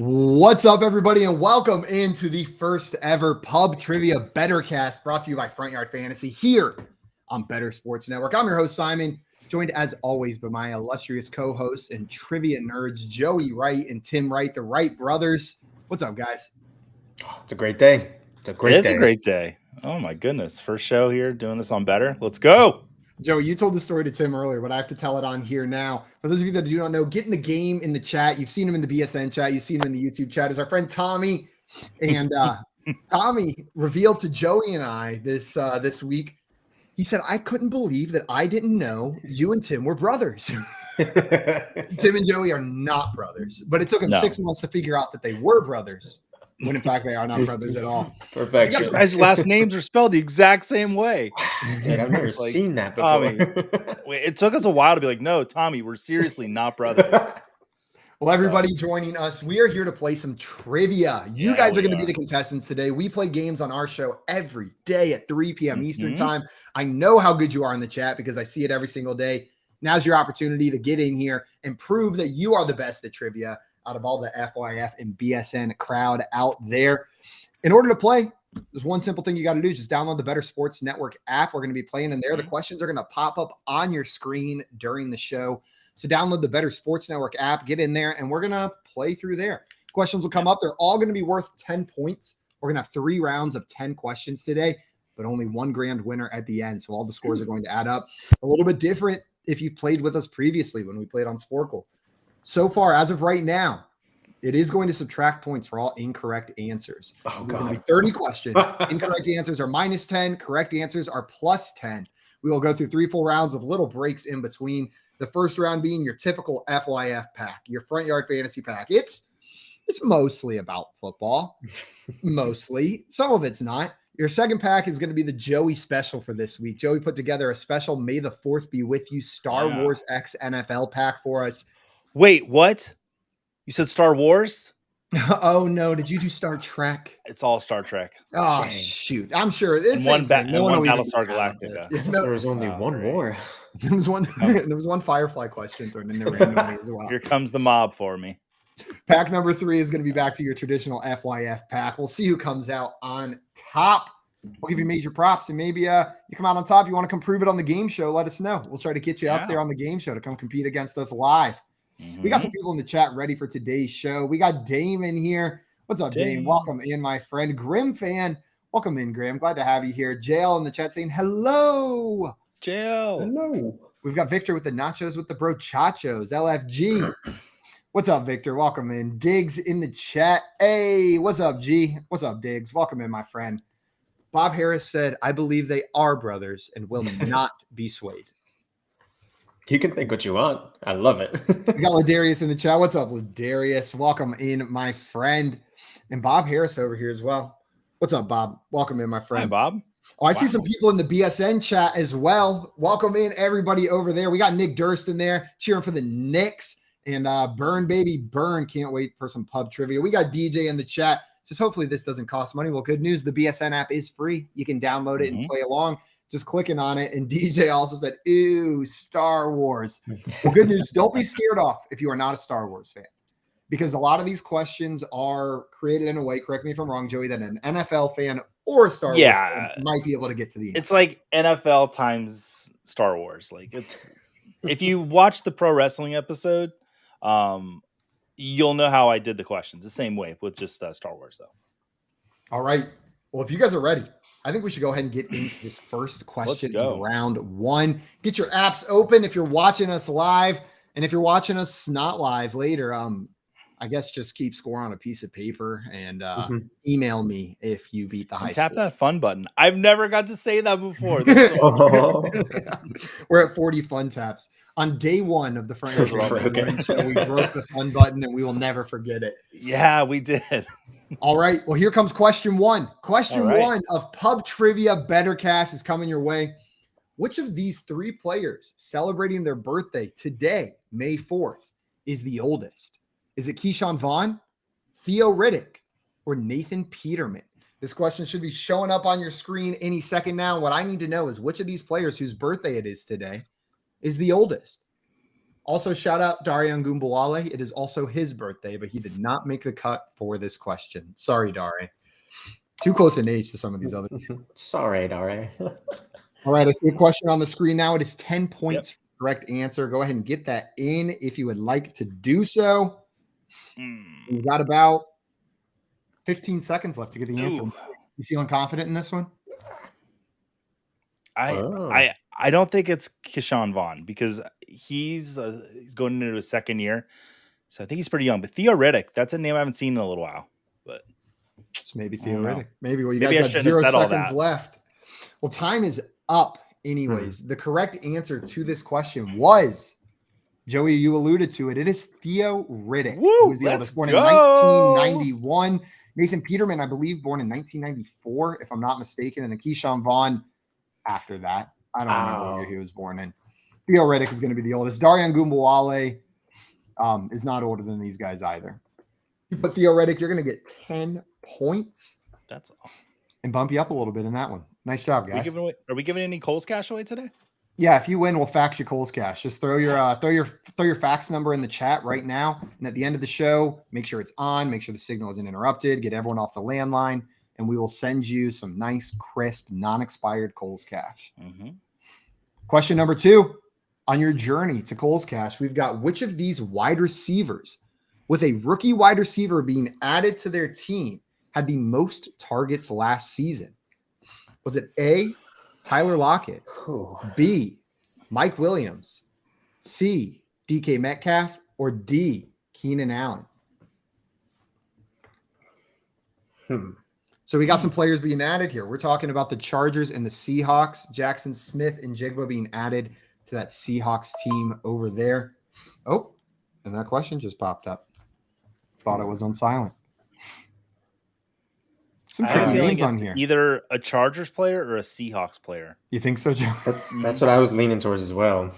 What's up, everybody, and welcome into the first ever Pub Trivia BettorCast brought to you by Front Yard Fantasy here on Better Sports Network. I'm your host, Simon, joined as always by my illustrious co-hosts and trivia nerds, Joey Wright and Tim Wright, the Wright brothers. What's up, guys? It's a great day. It's a great day. Oh, my goodness. First show here doing this on Better. Let's go. Joey, you told the story to Tim earlier, but I have to tell it on here now. For those of you that do not know, get in the game in the chat. You've seen him in the BSN chat. You've seen him in the YouTube chat. Is our friend Tommy. And Tommy revealed to Joey and I this week. He said, I couldn't believe that I didn't know you and Tim were brothers. Tim and Joey are not brothers, but it took him 6 months to figure out that they were brothers. When in fact they are not brothers at all. Perfect. You guys' last names are spelled the exact same way. Dude, I've never seen that before. It took us a while to be like, no, Tommy, we're seriously not brothers. Well, everybody joining us, we are here to play some trivia. You guys are going to be the contestants today. We play games on our show every day at 3 p.m. Eastern time. I know how good you are in the chat because I see it every single day. Now's your opportunity to get in here and prove that you are the best at trivia out of all the FYF and BSN crowd out there. In order to play, there's one simple thing you got to do. Just download the Better Sports Network app. We're going to be playing in there. The questions are going to pop up on your screen during the show. So download the Better Sports Network app, get in there, and we're going to play through there. Questions will come up. They're all going to be worth 10 points. We're going to have 3 rounds of 10 questions today, but only one grand winner at the end. So all the scores are going to add up. A little bit different if you've played with us previously when we played on Sporkle. So far, as of right now, it is going to subtract points for all incorrect answers. So there's going to be 30 questions. Incorrect answers are minus 10. Correct answers are plus 10. We will go through 3 full rounds with little breaks in between. The first round being your typical FYF pack, your Front Yard Fantasy pack. It's mostly about football. Mostly. Some of it's not. Your second pack is going to be the Joey special for this week. Joey put together a special May the 4th be with you Star Wars X NFL pack for us. Wait, what? You said Star Wars? Oh, no. Did you do Star Trek? It's all Star Trek. Oh, shoot. I'm sure. It's one Battlestar Galactica. There was only one more. There was one Firefly question thrown in there randomly as well. Here comes the mob for me. Pack number 3 is going to be back to your traditional FYF pack. We'll see who comes out on top. We'll give you major props, and maybe you come out on top. You want to come prove it on the game show, let us know. We'll try to get you up there on the game show to come compete against us live. We got some people in the chat ready for today's show. We got Dame in here. What's up, Dame? Welcome in, my friend. Grim fan. Welcome in, Grim. Glad to have you here. Jail in the chat saying hello. Jail. Hello. We've got Victor with the nachos with the brochachos. LFG. What's up, Victor? Welcome in. Diggs in the chat. Hey, what's up, G? What's up, Diggs? Welcome in, my friend. Bob Harris said, I believe they are brothers and will not be swayed. You can think what you want. I love it. We got Ladarius in the chat. What's up, Ladarius? Welcome in, my friend. And Bob Harris over here as well. What's up, Bob? Welcome in, my friend. Hi, Bob. Oh, I see some people in the BSN chat as well. Welcome in, everybody over there. We got Nick Durst in there cheering for the Knicks. And Burn, baby, Burn. Can't wait for some pub trivia. We got DJ in the chat. Says, hopefully this doesn't cost money. Well, good news. The BSN app is free. You can download it and play along. Just clicking on it. And DJ also said, ooh, Star Wars. Well, good news. Don't be scared off if you are not a Star Wars fan. Because a lot of these questions are created in a way, correct me if I'm wrong, Joey, that an NFL fan or a Star Wars fan might be able to get to the end. It's like NFL times Star Wars. Like it's if you watch the pro wrestling episode, you'll know how I did the questions the same way with just Star Wars, though. All right. Well, if you guys are ready, I think we should go ahead and get into this first question in round 1. Get your apps open if you're watching us live. And if you're watching us not live later, I guess just keep score on a piece of paper and email me if you beat the high score. Tap that fun button. I've never got to say that before. We're at 40 fun taps. On day 1 of the Front Yard show, we broke the fun button and we will never forget it. Yeah, we did. All right. Well, here comes question 1. Question 1 of Pub Trivia BettorCast is coming your way. Which of these 3 players celebrating their birthday today, May 4th, is the oldest? Is it Keyshawn Vaughn, Theo Riddick, or Nathan Peterman? This question should be showing up on your screen any second now. What I need to know is which of these players whose birthday it is today is the oldest. Also, shout out Darian Gumbawale. It is also his birthday, but he did not make the cut for this question. Sorry, Dari. Too close in age to some of these other. Sorry, Dare. All right, I see a question on the screen now. It is 10 points for the correct answer. Go ahead and get that in if you would like to do so. We've got about 15 seconds left to get the answer. You feeling confident in this one? I don't think it's Keyshawn Vaughn because he's going into his second year, so I think he's pretty young. But Theo Riddick, that's a name I haven't seen in a little while. But so maybe Theo Riddick. Maybe you maybe guys got 0 seconds left. Well, time is up. Anyways, the correct answer to this question was, Joey, you alluded to it. It is Theo Riddick. Woo, who was the oldest, born in 1991. Nathan Peterman, I believe, born in 1994, if I'm not mistaken. And then Keyshawn Vaughn after that. I don't remember what year he was born in. Theo Riddick is going to be the oldest. Darian Gumbawale is not older than these guys either. But Theo Riddick, you're going to get 10 points. That's all. And bump you up a little bit in that one. Nice job, guys. Are we giving any Coles cash away today? Yeah, if you win, we'll fax you Coles cash. Just throw your fax number in the chat right now, and at the end of the show, make sure it's on, make sure the signal isn't interrupted, get everyone off the landline, and we will send you some nice, crisp, non-expired Coles cash. Question number 2. On your journey to Coles cash, we've got which of these wide receivers, with a rookie wide receiver being added to their team, had the most targets last season? Was it A, Tyler Lockett, B, Mike Williams, C, DK Metcalf, or D, Keenan Allen? So we got some players being added here. We're talking about the Chargers and the Seahawks. Jackson Smith and Jigba being added to that Seahawks team over there. Oh, and that question just popped up. Thought it was on silent. Some tricky names on here. Either a Chargers player or a Seahawks player. You think so, Joe? That's what I was leaning towards as well.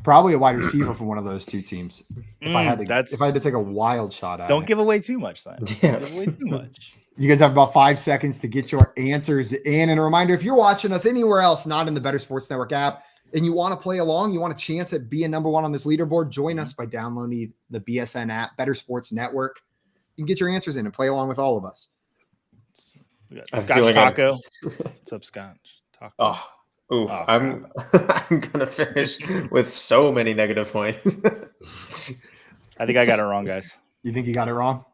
Probably a wide receiver from one of those two teams. If I had to take a wild shot at it. Don't give away too much, then. Yeah. Give away too much. You guys have about 5 seconds to get your answers in. And a reminder, if you're watching us anywhere else, not in the Better Sports Network app, and you want to play along, you want a chance at being number one on this leaderboard, join us by downloading the BSN app, Better Sports Network. You can get your answers in and play along with all of us. We got Scotch Taco. What's up, Scotch Taco? I'm gonna finish with so many negative points. I think I got it wrong, guys. You think you got it wrong?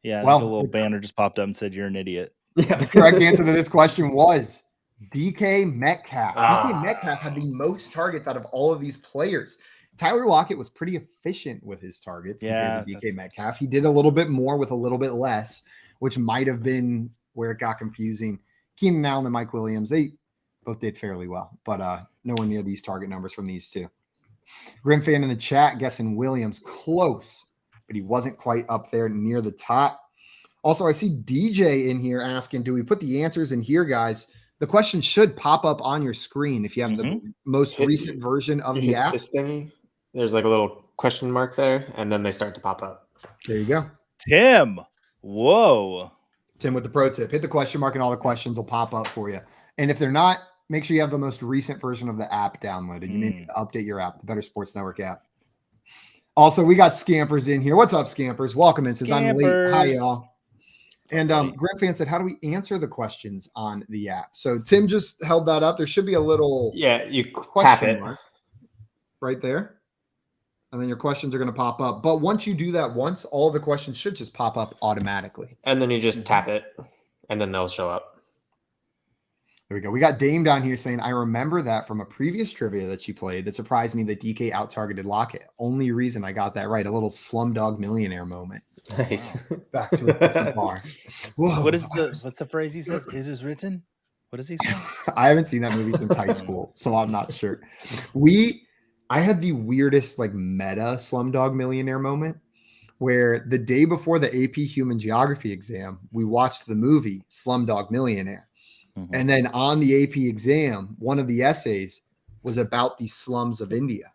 Yeah, well, the little banner just popped up and said you're an idiot. Yeah. The correct answer to this question was DK Metcalf. DK Metcalf had the most targets out of all of these players. Tyler Lockett was pretty efficient with his targets compared to DK Metcalf. He did a little bit more with a little bit less, which might have been where it got confusing. Keenan Allen and Mike Williams, they both did fairly well, but nowhere near these target numbers from these two. Grim fan in the chat guessing Williams close, but he wasn't quite up there near the top. Also, I see DJ in here asking, do we put the answers in here, guys? The question should pop up on your screen if you have the most recent version of the app. This thingy, there's like a little question mark there, and then they start to pop up. There you go. Tim. Whoa. Tim with the pro tip. Hit the question mark and all the questions will pop up for you. And if they're not, make sure you have the most recent version of the app downloaded. You need to update your app, the Better Sports Network app. Also, we got Scampers in here. What's up, Scampers? Welcome in. Says I'm late. Hi, y'all. And Grant Fan said, how do we answer the questions on the app? So Tim just held that up. There should be a little you tap it right there. And then your questions are going to pop up. But once you do that once, all of the questions should just pop up automatically. And then you just tap it, and then they'll show up. There we go. We got Dame down here saying, I remember that from a previous trivia that she played that surprised me that DK out-targeted Lockett. Only reason I got that right. A little Slumdog Millionaire moment. Nice. Wow. Back to the bar. Whoa. What's the phrase he says? It is written? What does he say? I haven't seen that movie since high school, so I'm not sure. I had the weirdest meta Slumdog Millionaire moment where the day before the AP Human Geography exam, we watched the movie Slumdog Millionaire. And then on the AP exam, one of the essays was about the slums of India.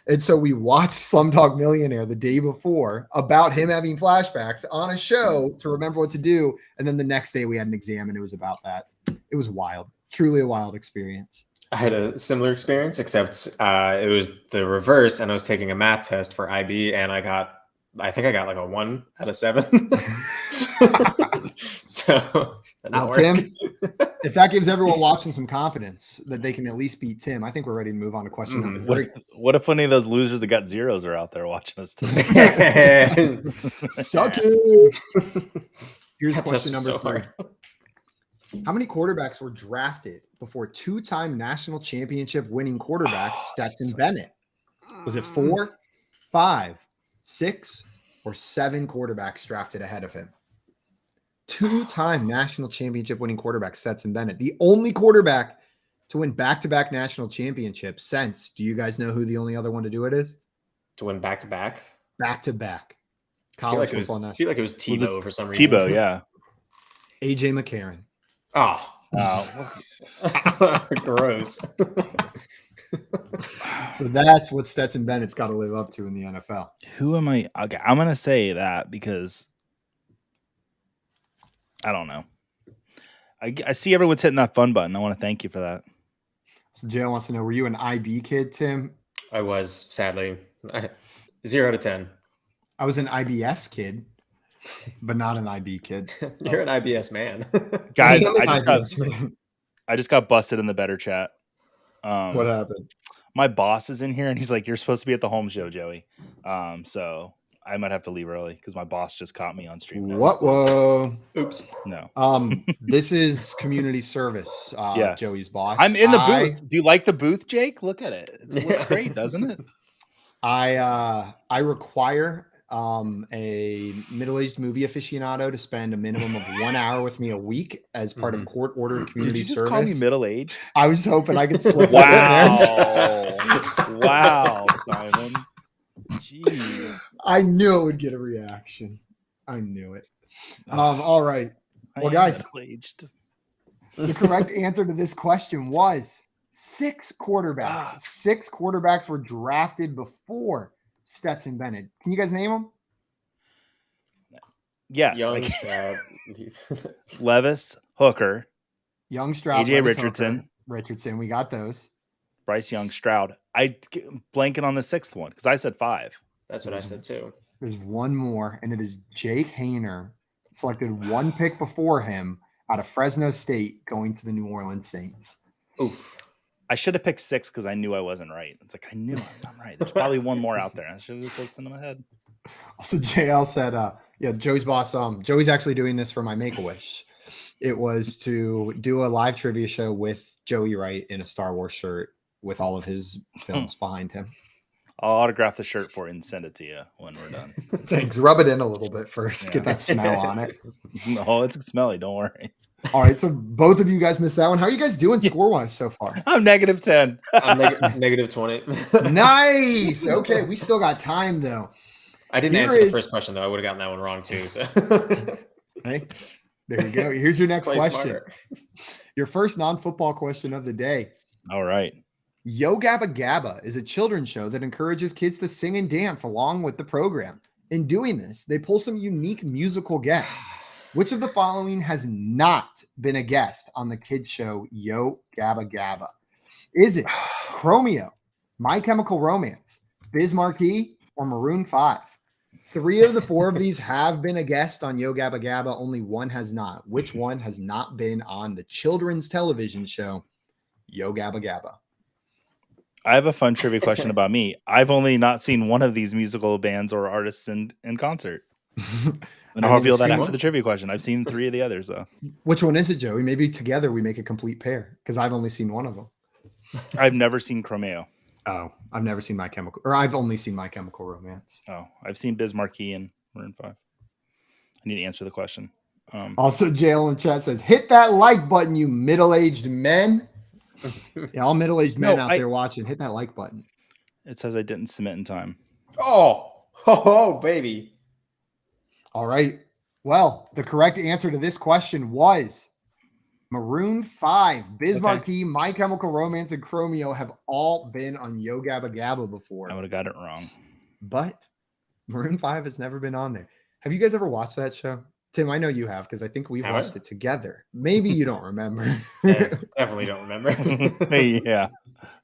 And so we watched Slumdog Millionaire the day before about him having flashbacks on a show to remember what to do. And then the next day we had an exam and it was about that. It was wild. Truly a wild experience. I had a similar experience, except it was the reverse, and I was taking a math test for IB, and I think I got like a 1 out of 7. So that Now, didn't work. Tim, if that gives everyone watching some confidence that they can at least beat Tim, I think we're ready to move on to question number 3. What if any of those losers that got zeros are out there watching us today? Suck it. Here's That question test number was 3. hard. How many quarterbacks were drafted before 2-time national championship winning quarterback Stetson Bennett? Was it 4, 5, 6, or 7 quarterbacks drafted ahead of him? 2-time national championship winning quarterback Stetson Bennett, the only quarterback to win back-to-back national championships since. Do you guys know who the only other one to do it is? To win back-to-back? Back-to-back. I College football. feel like it was Tebow for some reason. Tebow, yeah. AJ McCarron. Oh. Gross. So that's what Stetson Bennett's got to live up to in the NFL. Who am I? Okay, I'm going to say that because I don't know. I see everyone's hitting that fun button. I want to thank you for that. So Jay wants to know, were you an IB kid, Tim? I was, sadly. 0 out of 10. I was an IBS kid, but not an IB kid. You're an IBS man. Guys, I'm an I just got busted in the better chat. What happened? My boss is in here and he's like, "You're supposed to be at the home show, Joey." So I might have to leave early because my boss just caught me on stream. What? Whoa. Oops. No. This is community service. Yes. Joey's boss. I'm in the booth. Do you like the booth, Jake? Look at it. It looks great, doesn't it? I require a middle-aged movie aficionado to spend a minimum of 1 hour with me a week as part of court-ordered community Did you just service. call me middle-aged? I was hoping I could slip Wow. that in there. Wow, Simon. Jeez. I knew it would get a reaction. I knew it. All right. Well, guys, middle-aged. the correct answer to this question was 6 quarterbacks. 6 quarterbacks were drafted before Stetson Bennett. Can you guys name them? Yes. Young Stroud. Levis, Hooker, Young, Stroud, AJ Richardson. Hooker, Richardson. We got those. Bryce Young, Stroud. I'm blanking on the 6th one because I said 5. That's what I said too. There's one more, and it is Jake Hayner, selected 1 pick before him out of Fresno State, going to the New Orleans Saints. Oof. I should have picked 6 because I knew I wasn't right. It's like I knew I'm not right. There's probably one more out there. I should have just listened to my head. Also, JL said, yeah, Joey's boss. Joey's actually doing this for my Make-A-Wish. It was to do a live trivia show with Joey Wright in a Star Wars shirt with all of his films behind him. I'll autograph the shirt for it and send it to you when we're done. Thanks. Rub it in a little bit first. Yeah. Get that smell on it. No, it's smelly. Don't worry. All right. So both of you guys missed that one. How are you guys doing score-wise so far? I'm -10. I'm negative 20. Nice. Okay. We still got time, though. I didn't answer the first question, though. I would have gotten that one wrong, too. So. Hey, there you go. Here's your next Play question. smarter. Your first non-football question of the day. All right. Yo Gabba Gabba is a children's show that encourages kids to sing and dance along with the program. In doing this, they pull some unique musical guests. Which of the following has not been a guest on the kids show Yo Gabba Gabba? Is it Chromeo, My Chemical Romance, Biz Markie, or Maroon 5? 3 of the 4 of these have been a guest on Yo Gabba Gabba. Only one has not. Which one has not been on the children's television show Yo Gabba Gabba? I have a fun trivia question about me. I've only not seen one of these musical bands or artists in concert. And I'll reveal that after the trivia question. I've seen 3 of the others, though. Which one is it, Joey? Maybe together we make a complete pair, because I've only seen one of them. I've never seen Chromeo. Oh, I've never seen I've only seen My Chemical Romance. Oh, I've seen Biz Markie and Maroon 5. I need to answer the question. Also, JL in chat says, hit that like button, you middle-aged men. Yeah, all middle-aged men out there watching, hit that like button. It says I didn't submit in time. Oh, baby. All right. Well, the correct answer to this question was Maroon 5. Biz Markie, My Chemical Romance, and Chromeo have all been on Yo Gabba Gabba before. I would have got it wrong. But Maroon 5 has never been on there. Have you guys ever watched that show? Tim, I know you have because I think we've Have I? watched it together. Maybe you don't remember. I definitely don't remember. Yeah,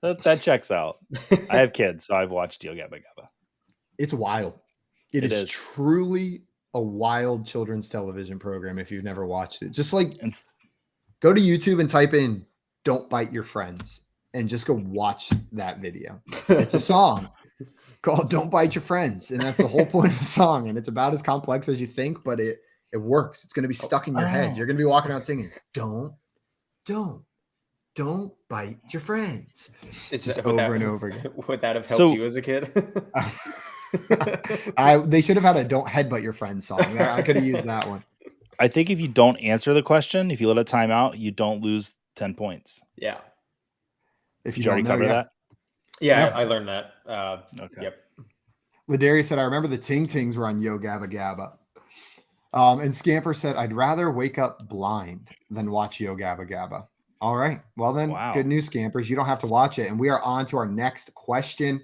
that checks out. I have kids, so I've watched Yo Gabba Gabba. It's wild. It is truly a wild children's television program if you've never watched it. Just like go to YouTube and type in "Don't Bite Your Friends" and just go watch that video. It's a song called "Don't Bite Your Friends," and that's the whole point of the song. And it's about as complex as you think, but it works. It's going to be stuck in your head. You're going to be walking around singing, don't bite your friends. It's just over and over again. Would that have helped you as a kid? They should have had a "Don't Headbutt Your Friends" song. I could have used that one. I think if you don't answer the question, if you let a time out, you don't lose 10 points. Yeah. If you already cover that? Yeah, I learned that. Okay. Yep. Ladarius said, I remember the Ting Tings were on Yo Gabba Gabba. And Scamper said, I'd rather wake up blind than watch Yo Gabba Gabba. All right. Well, then, Good news, Scampers. You don't have to watch it. And we are on to our next question.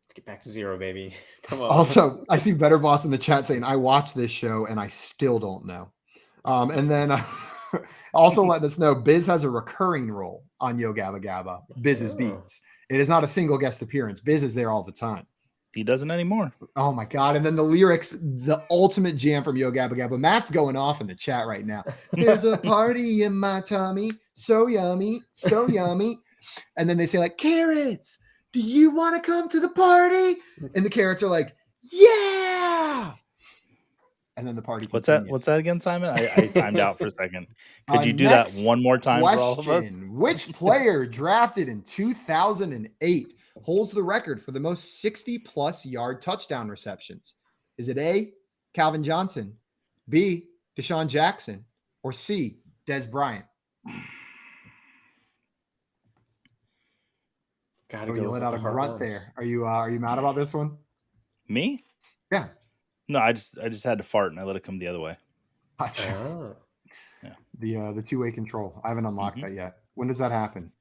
Let's get back to zero, baby. Come on. Also, I see Better Boss in the chat saying, I watched this show and I still don't know. And then also letting us know, Biz has a recurring role on Yo Gabba Gabba, Biz's Beats. It is not a single guest appearance. Biz is there all the time. He doesn't anymore. Oh my God. And then the lyrics, the ultimate jam from Yo Gabba Gabba. Matt's going off in the chat right now. There's a party in my tummy. So yummy. So yummy. And then they say like, carrots, do you want to come to the party? And the carrots are like, yeah. And then the party continues. What's that again, Simon? I timed out for a second. Could you do that one more time for all of us? Which player drafted in 2008 holds the record for the most 60-plus yard touchdown receptions? Is it A, Calvin Johnson, B, Deshaun Jackson, or C, Dez Bryant? You let out a grunt there. Are you mad about this one? Me? Yeah. No, I just had to fart and I let it come the other way. Gotcha. Oh. Yeah. The two-way control. I haven't unlocked that yet. When does that happen?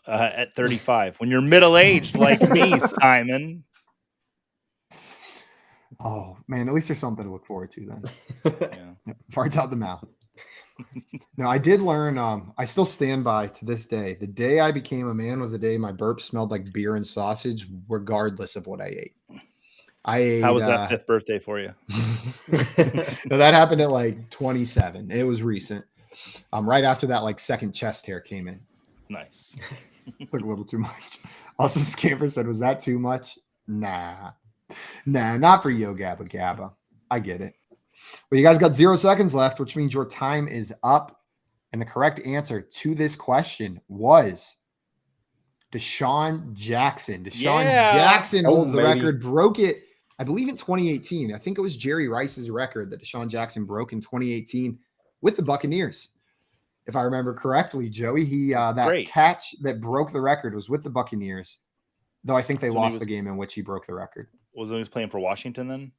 At 35, when you're middle-aged like me, Simon. Oh man, at least there's something to look forward to then. Yeah. Farts out the mouth. No, I did learn. I still stand by to this day. The day I became a man was the day my burp smelled like beer and sausage, regardless of what I ate. How was that 5th birthday for you? No, that happened at like 27. It was recent. Right after that, like second chest hair came in. Nice. Took a little too much. Also, Scamper said, was that too much? Nah, not for Yo Gabba Gabba. I get it. Well, you guys got 0 seconds left, which means your time is up. And the correct answer to this question was Deshaun Jackson. Jackson holds the record, broke it, I believe, in 2018. I think it was Jerry Rice's record that Deshaun Jackson broke in 2018 with the Buccaneers. If I remember correctly, Joey, catch that broke the record was with the Buccaneers, though I think they lost the game in which he broke the record. Was he was playing for Washington then?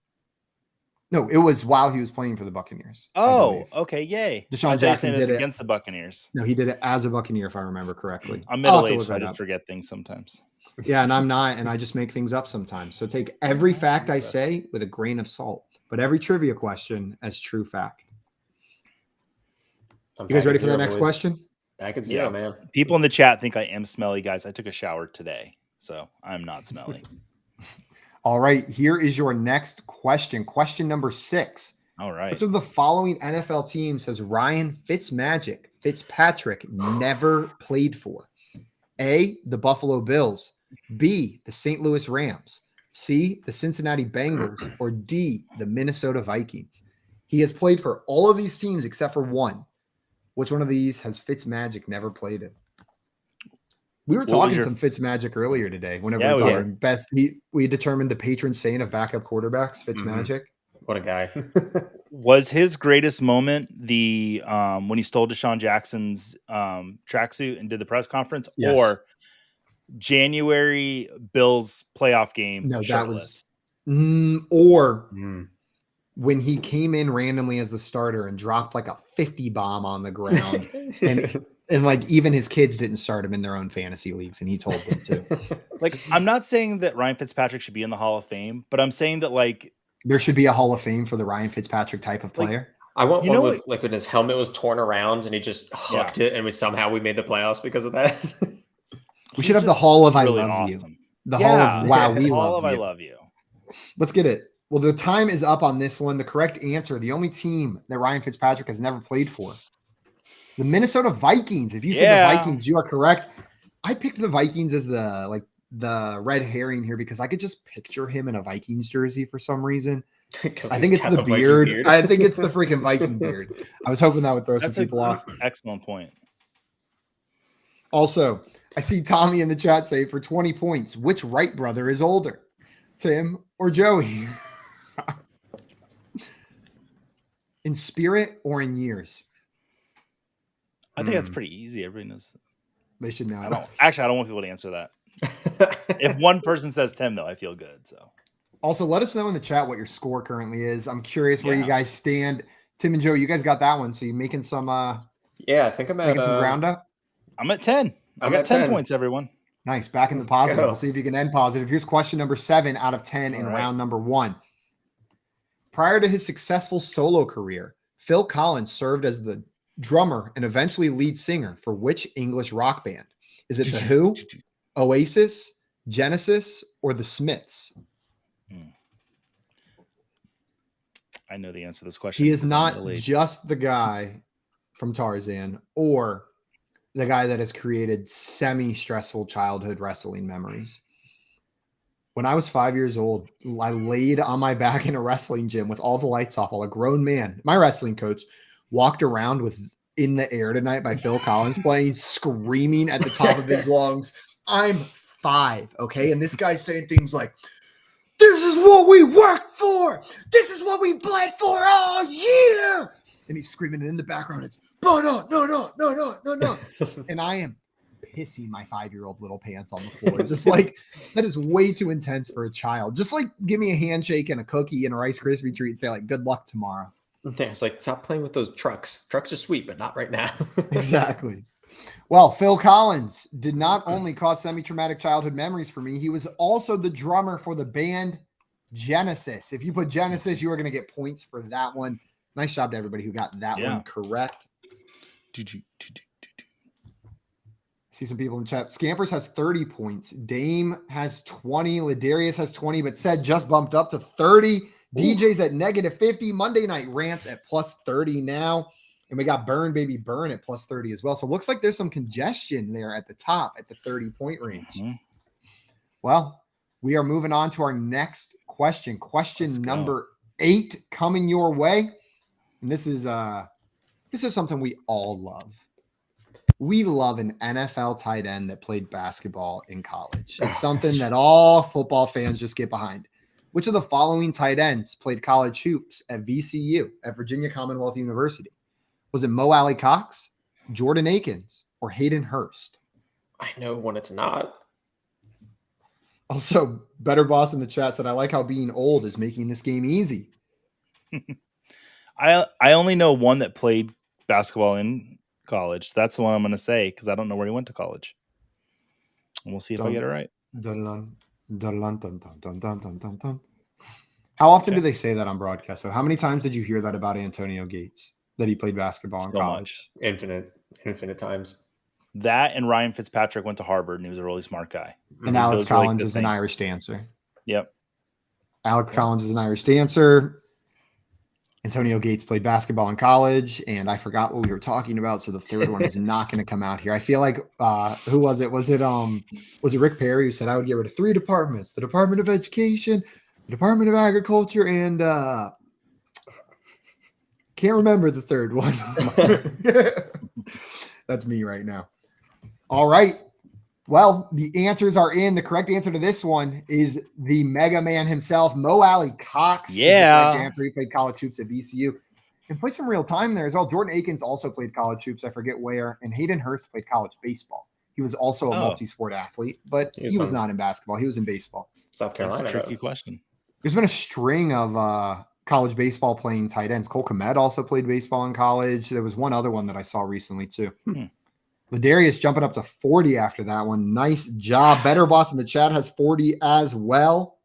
No, it was while he was playing for the Buccaneers. Oh, okay, yay. Deshaun Jackson did it against the Buccaneers. No, he did it as a Buccaneer, if I remember correctly. I'm middle-aged, so I just forget things sometimes. Yeah, and I'm not, and I just make things up sometimes. So take every fact I say with a grain of salt, but every trivia question as true fact. You guys ready for the next question? Back at zero, man. People in the chat think I am smelly, guys. I took a shower today, so I'm not smelly. All right, here is your next question. Question number 6. All right. Which of the following NFL teams has Ryan Fitzpatrick never played for? A, the Buffalo Bills, B, the St. Louis Rams, C, the Cincinnati Bengals, or D, the Minnesota Vikings. He has played for all of these teams except for one. Which one of these has Fitzmagic never played in? We were talking some Fitzmagic earlier today. Whenever we were talking best, we determined the patron saint of backup quarterbacks, Fitzmagic. What a guy. Was his greatest moment the when he stole Deshaun Jackson's tracksuit and did the press conference, or January Bills playoff game? No, shirtless? That was when he came in randomly as the starter and dropped like a 50 bomb on the ground, and like even his kids didn't start him in their own fantasy leagues, and he told them to. Like, I'm not saying that Ryan Fitzpatrick should be in the Hall of Fame, but I'm saying that like There should be a Hall of Fame for the Ryan Fitzpatrick type of player. I want one with like when his helmet was torn around and he just hooked it, and we made the playoffs because of that. We should have the Hall of really I Love You. The Hall of Wow, we love you. I love you. Let's get it. Well, the time is up on this one. The correct answer, the only team that Ryan Fitzpatrick has never played for, is the Minnesota Vikings. If you said the Vikings, you are correct. I picked the Vikings as the red herring here because I could just picture him in a Vikings jersey for some reason. I think it's the beard. I think it's the freaking Viking beard. I was hoping that would throw some people off. Excellent point. Also, I see Tommy in the chat say for 20 points, which Wright brother is older, Tim or Joey? In spirit or in years? I think that's pretty easy. Everybody knows. They should know. I don't want people to answer that. If one person says Tim, though, I feel good. So, also let us know in the chat what your score currently is. I'm curious where you guys stand. Tim and Joe, you guys got that one. So you making some? I think I'm at some ground up. I'm at 10. I got 10 points. Everyone, nice. Back in the positive. We'll see if you can end positive. Here's question number 7 out of 10 in round number 1. Prior to his successful solo career, Phil Collins served as the drummer and eventually lead singer for which English rock band? Is it The Who, Oasis, Genesis, or The Smiths? I know the answer to this question. He is not just the guy from Tarzan or the guy that has created semi-stressful childhood wrestling memories. When I was 5 years old, I laid on my back in a wrestling gym with all the lights off while a grown man, my wrestling coach, walked around with In the Air Tonight by Phil Collins playing, screaming at the top of his lungs. I'm 5, okay? And this guy's saying things like, this is what we worked for. This is what we bled for all year. And he's screaming, and in the background, it's, no. And I am pissing my 5-year-old little pants on the floor. Just like, that is way too intense for a child. Just like, give me a handshake and a cookie and a Rice Krispie treat and say, like, good luck tomorrow. Yeah, it's like, stop playing with those trucks. Trucks are sweet, but not right now. Exactly. Well, Phil Collins did not only cause semi-traumatic childhood memories for me, he was also the drummer for the band Genesis. If you put Genesis, you are going to get points for that one. Nice job to everybody who got that one correct. See some people in the chat. Scampers has 30 points. Dame has 20. Ladarius has 20, but said just bumped up to 30. DJ's at -50. Monday Night Rants at +30 now. And we got Burn Baby Burn at +30 as well. So it looks like there's some congestion there at the top at the 30-point range. Mm-hmm. Well, we are moving on to our next question. Question number 8 coming your way. And this is something we all love. We love an NFL tight end that played basketball in college. It's something that all football fans just get behind. Which of the following tight ends played college hoops at VCU, at Virginia Commonwealth University? Was it Mo Alley Cox, Jordan Akins, or Hayden Hurst? I know when it's not. Also, Better Boss in the chat said, I like how being old is making this game easy. I only know one that played basketball in college. So that's the one I'm going to say because I don't know where he went to college. And we'll see if I get it right. How often do they say that on broadcast? So how many times did you hear that about Antonio Gates, that he played basketball in college? Infinite times. That and Ryan Fitzpatrick went to Harvard and he was a really smart guy. And Alex Collins is an Irish dancer. Yep. Alex Collins is an Irish dancer. Antonio Gates played basketball in college, and I forgot what we were talking about, so the third one is not going to come out here. I feel like who was it? Was it Rick Perry who said I would get rid of 3 departments: the Department of Education, the Department of Agriculture, and can't remember the third one. That's me right now. All right. Well, the answers are in. The correct answer to this one is the Mega Man himself, Mo Alley Cox. Yeah. The correct answer. He played college hoops at VCU and played some real time there as well. Jordan Akins also played college hoops. I forget where. And Hayden Hurst played college baseball. He was also a multi-sport athlete, but he was not in basketball. He was in baseball. South Carolina. That's a tricky question. There's been a string of college baseball playing tight ends. Cole Kmet also played baseball in college. There was one other one that I saw recently too. Ladarius jumping up to 40 after that one. Nice job. Better Boss in the chat has 40 as well.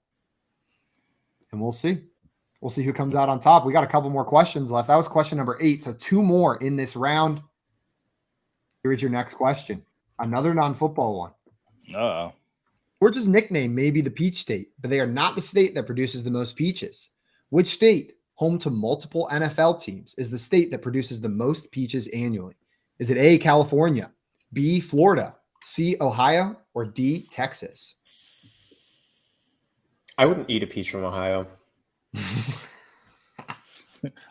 And we'll see. We'll see who comes out on top. We got a couple more questions left. That was question number 8. So 2 more in this round. Here is your next question. Another non-football one. Uh-oh. Georgia's nickname may be the Peach State, but they are not the state that produces the most peaches. Which state, home to multiple NFL teams, is the state that produces the most peaches annually? Is it A, California, B, Florida, C, Ohio, or D, Texas? I wouldn't eat a peach from Ohio.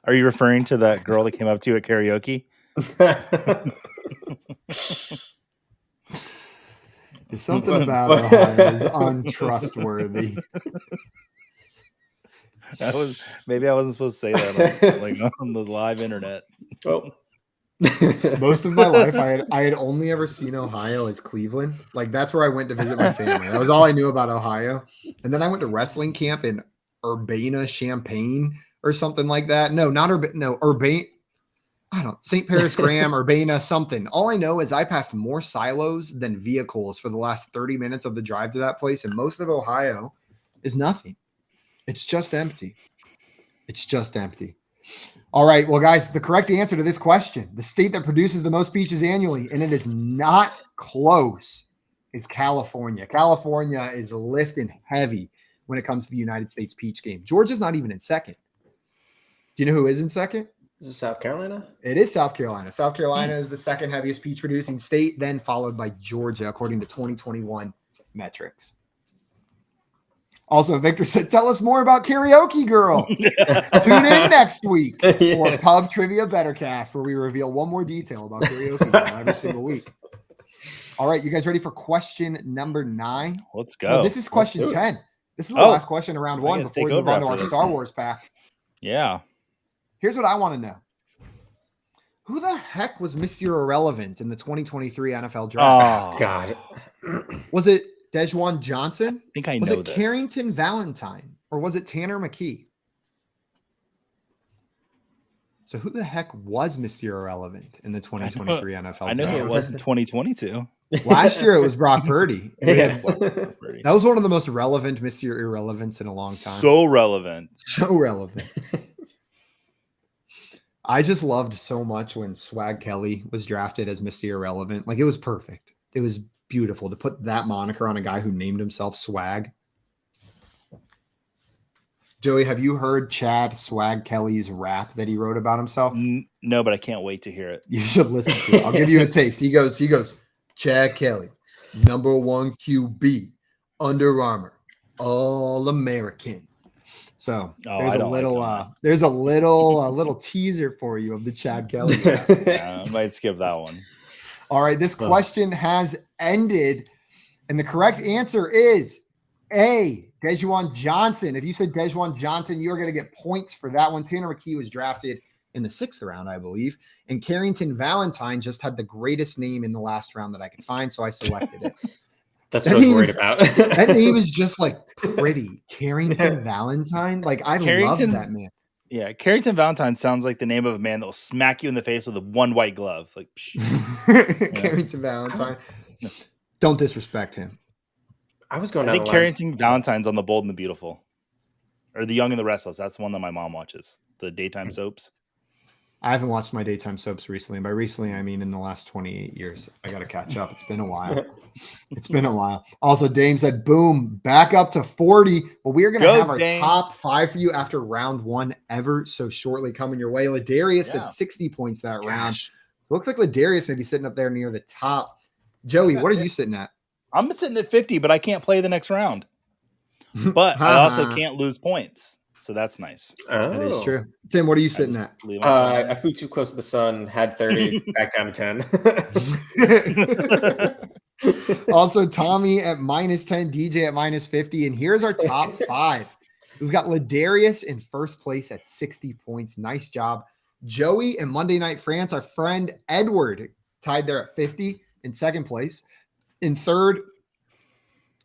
Are you referring to that girl that came up to you at karaoke? There's something about Ohio is untrustworthy. Maybe I wasn't supposed to say that on the live internet. Well, most of my life, I had only ever seen Ohio as Cleveland. Like that's where I went to visit my family. That was all I knew about Ohio. And then I went to wrestling camp in Urbana-Champaign or something like that. No, not Urbana. I don't know, St. Paris Graham, Urbana, something. All I know is I passed more silos than vehicles for the last 30 minutes of the drive to that place. And most of Ohio is nothing. It's just empty. It's just empty. All right. Well, guys, the correct answer to this question, the state that produces the most peaches annually, and it is not close, is California. California is lifting heavy when it comes to the United States peach game. Georgia's not even in second. Do you know who is in second? Is it South Carolina? It is South Carolina. South Carolina is the second heaviest peach producing state, then followed by Georgia, according to 2021 metrics. Also, Victor said, tell us more about Karaoke Girl. Tune in next week for Pub Trivia BettorCast, where we reveal one more detail about Karaoke Girl every single week. All right, you guys ready for question number 9? Let's go. No, this is question 10. This is the last question of round 1 before we move on to our Star Wars pack. Yeah. Here's what I want to know. Who the heck was Mr. Irrelevant in the 2023 NFL Draft? Oh, God. Was it Dejuan Johnson? I think I know Was it this. Carrington Valentine? Or was it Tanner McKee? So who the heck was Mr. Irrelevant in the 2023 NFL Draft? I know who it was in 2022. Last year it was Brock Purdy. Yeah. That was one of the most relevant Mr. Irrelevants in a long time. So relevant. So relevant. I just loved so much when Swag Kelly was drafted as Mr. Irrelevant. Like, it was perfect. It was beautiful to put that moniker on a guy who named himself Swag. Joey, have you heard Chad Swag Kelly's rap that he wrote about himself? No, but I can't wait to hear it. You should listen to it. I'll give you a taste. He goes, Chad Kelly, #1 QB, Under Armour, All-American. So there's a little teaser for you of the Chad Kelly. Yeah, I might skip that one. All right, this question has ended, and the correct answer is A, Dejuan Johnson. If you said Dejuan Johnson, you are going to get points for that one. Tanner McKee was drafted in the 6th round, I believe, and Carrington Valentine just had the greatest name in the last round that I could find, so I selected it. That's what I was worried about. That name is just like pretty. Carrington Valentine. Like, I love that man. Yeah, Carrington Valentine sounds like the name of a man that will smack you in the face with a one white glove. Like, Carrington Valentine. Don't disrespect him. I was going. I think Carrington Valentine's on The Bold and the Beautiful, or The Young and the Restless. That's the one that my mom watches. The daytime soaps. I haven't watched my daytime soaps recently. By recently, I mean in the last 28 years. I got to catch up. It's been a while. It's been a while. Also, Dame said, boom, back up to 40. Well, we are going to have our top 5 for you after round 1 ever so shortly coming your way. Ladarius at 60 points that round. So it looks like Ladarius may be sitting up there near the top. Joey, what are you sitting at? I'm sitting at 50, but I can't play the next round. But I also can't lose points. So that's nice. Oh. That is true. Tim, what are you sitting at? I flew too close to the sun, had 30, back down to 10. Also, Tommy at -10, DJ at -50. And here's our top 5. We've got Ladarius in first place at 60 points. Nice job. Joey and Monday Night France, our friend Edward, tied there at 50 in second place. In third,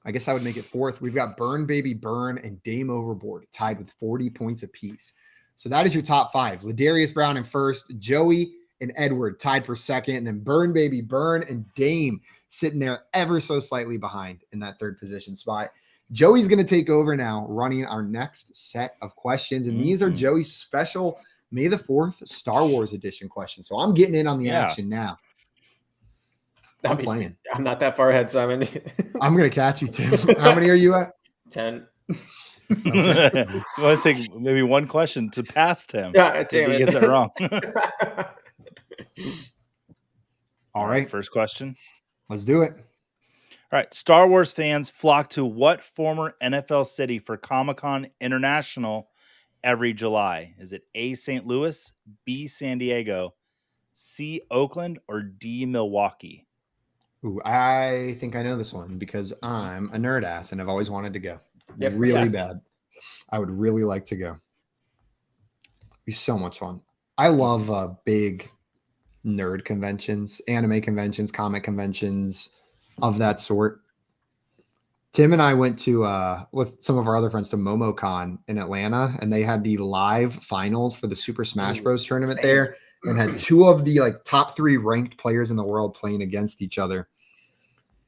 I guess I would make it 4th. We've got Burn Baby Burn and Dame Overboard tied with 40 points apiece. So that is your top 5. Ladarius Brown in first, Joey and Edward tied for second, and then Burn Baby Burn and Dame sitting there ever so slightly behind in that 3rd position spot. Joey's going to take over now, running our next set of questions. And these are Joey's special May the 4th Star Wars edition questions. So I'm getting in on the action now. I'm playing. I'm not that far ahead, Simon. I'm going to catch you, Tim. How many are you at? 10. Okay. It's going to take maybe one question to pass Tim. Yeah, damn he it. gets it wrong. All right. First question. Let's do it. All right. Star Wars fans flock to what former NFL city for Comic-Con International every July? Is it A, St. Louis, B, San Diego, C, Oakland, or D, Milwaukee? Ooh, I think I know this one because I'm a nerd ass and I've always wanted to go. Really bad. I would really like to go. It'd be so much fun. I love big nerd conventions, anime conventions, comic conventions of that sort. Tim and I went to with some of our other friends to MomoCon in Atlanta, and they had the live finals for the Super Smash Bros. Tournament there, and had two of the top 3 ranked players in the world playing against each other.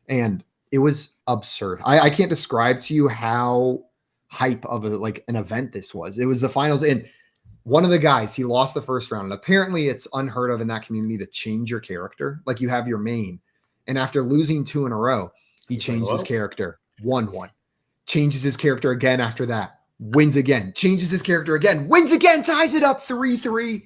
And it was absurd. I can't describe to you how hype of an event this was. It was the finals, and one of the guys, he lost the first round. And apparently it's unheard of in that community to change your character. Like you have your main. And after losing 2 in a row, he changed his character. 1-1. Changes his character again after that. Wins again. Changes his character again. Wins again. Ties it up 3-3.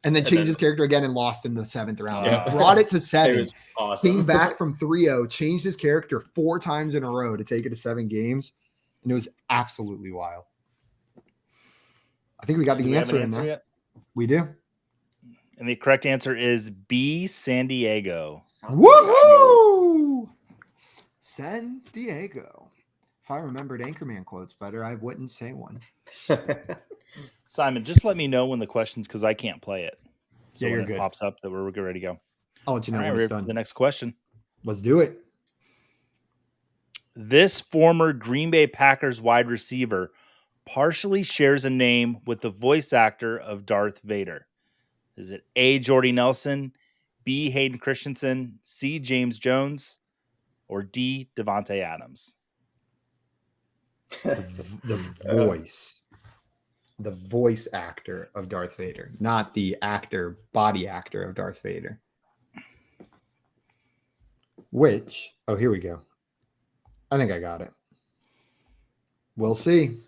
And then changed his character again and lost in the 7th round. Yeah. Brought it to 7. It was awesome. Came back from 3-0. Changed his character 4 times in a row to take it to 7 games. And it was absolutely wild. I think we got the answer in there. Yet? We do. And the correct answer is B, San Diego. Woohoo! San Diego. If I remembered Anchorman quotes better, I wouldn't say one. Simon, just let me know when the questions, because I can't play it. So you're when good. It pops up that we're ready to go. I'll let you know when it's done. The next question. Let's do it. This former Green Bay Packers wide receiver partially shares a name with the voice actor of Darth Vader. Is it A, Jordy Nelson, B, Hayden Christensen, C, James Jones, or D, Devontae Adams? The voice. The voice actor of Darth Vader, not the body actor of Darth Vader. Here we go. I think I got it. We'll see.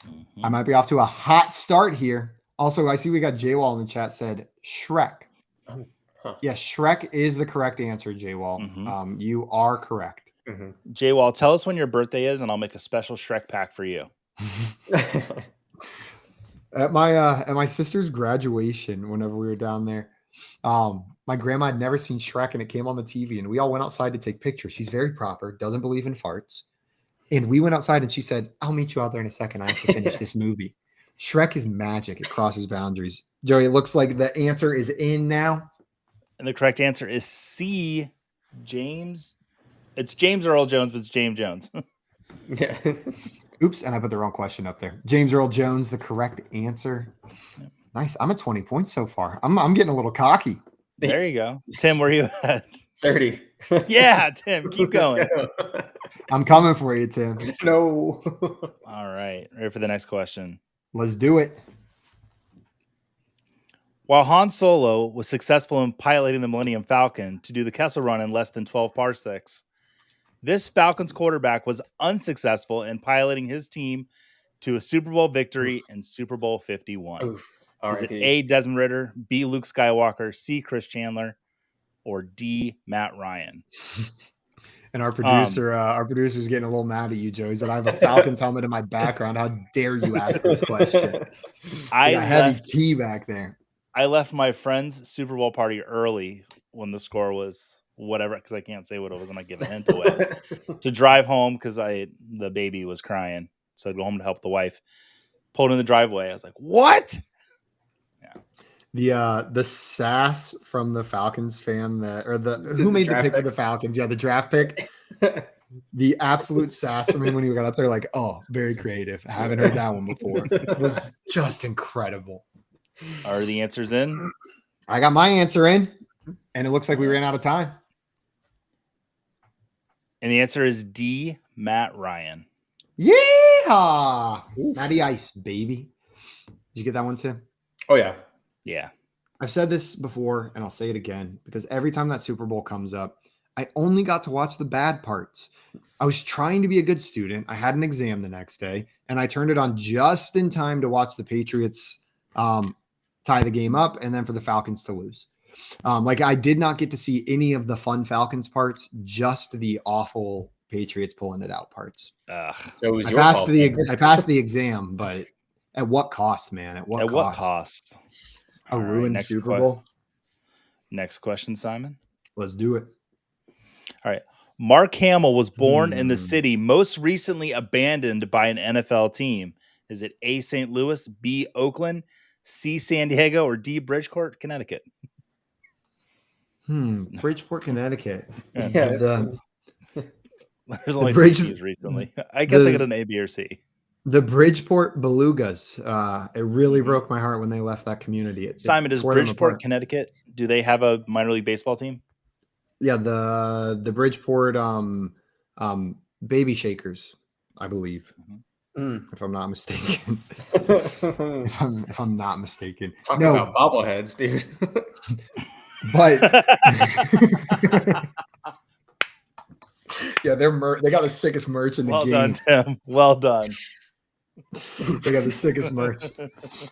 Mm-hmm. I might be off to a hot start here. Also, I see we got J-Wall in the chat said Shrek. Yes, Shrek is the correct answer, J-Wall. Mm-hmm. You are correct. Mm-hmm. J-Wall, tell us when your birthday is, and I'll make a special Shrek pack for you. At my sister's graduation, whenever we were down there, my grandma had never seen Shrek, and it came on the TV, and we all went outside to take pictures. She's very proper, doesn't believe in farts. And we went outside, and she said, I'll meet you out there in a second. I have to finish this movie. Shrek is magic. It crosses boundaries. Joey, it looks like the answer is in now. And the correct answer is C, James. It's James Earl Jones, but it's James Jones. Yeah. Oops, and I put the wrong question up there. James Earl Jones, the correct answer. Yep. Nice. I'm at 20 points so far. I'm getting a little cocky. There you go. Tim, where are you at? 30. Yeah, Tim, keep going. I'm coming for you, Tim. No. All right. Ready for the next question? Let's do it. While Han Solo was successful in piloting the Millennium Falcon to do the Kessel Run in less than 12 parsecs, this Falcons quarterback was unsuccessful in piloting his team to a Super Bowl victory in Super Bowl 51. Is it A, Desmond Ridder, B, Luke Skywalker, C, Chris Chandler, or D, Matt Ryan? And our producer's getting a little mad at you, Joe. He said, I have a Falcons helmet in my background. How dare you ask this question? I got heavy tea back there. I left my friend's Super Bowl party early when the score was whatever, because I can't say what it was. I'm not giving a hint away. To drive home because the baby was crying. So I'd go home to help the wife. Pulled in the driveway. I was like, what? Yeah. The sass from the Falcons fan who made the pick for the Falcons? Yeah, the draft pick. The absolute sass from him when he got up there, like, oh, very creative. I haven't heard that one before. It was just incredible. Are the answers in? I got my answer in, and it looks like we ran out of time. And the answer is D, Matt Ryan. Yeah. Matty Ice, baby. Did you get that one, Tim? Oh, yeah. Yeah. I've said this before, and I'll say it again, because every time that Super Bowl comes up, I only got to watch the bad parts. I was trying to be a good student. I had an exam the next day, and I turned it on just in time to watch the Patriots tie the game up and then for the Falcons to lose. Like I did not get to see any of the fun Falcons parts, just the awful Patriots pulling it out parts. So it was I your passed fault. I passed the exam, but at what cost, man? At what cost? A ruined Super Bowl. Next question, Simon. Let's do it. All right. Mark Hamill was born in the city most recently abandoned by an NFL team. Is it A, St. Louis, B, Oakland, C, San Diego, or D, Bridgeport, Connecticut? Bridgeport, Connecticut. Yeah, there's only three teams recently. I guess I got an A, B, or C. The Bridgeport Belugas. It really broke my heart when they left that community. Simon, does Bridgeport, Connecticut, do they have a minor league baseball team? Yeah, the Bridgeport Baby Shakers, I believe, if I'm not mistaken. if I'm not mistaken. Talking about bobbleheads, dude. But yeah, they got the sickest merch in the game. Well done, Tim. Well done. They got the sickest merch.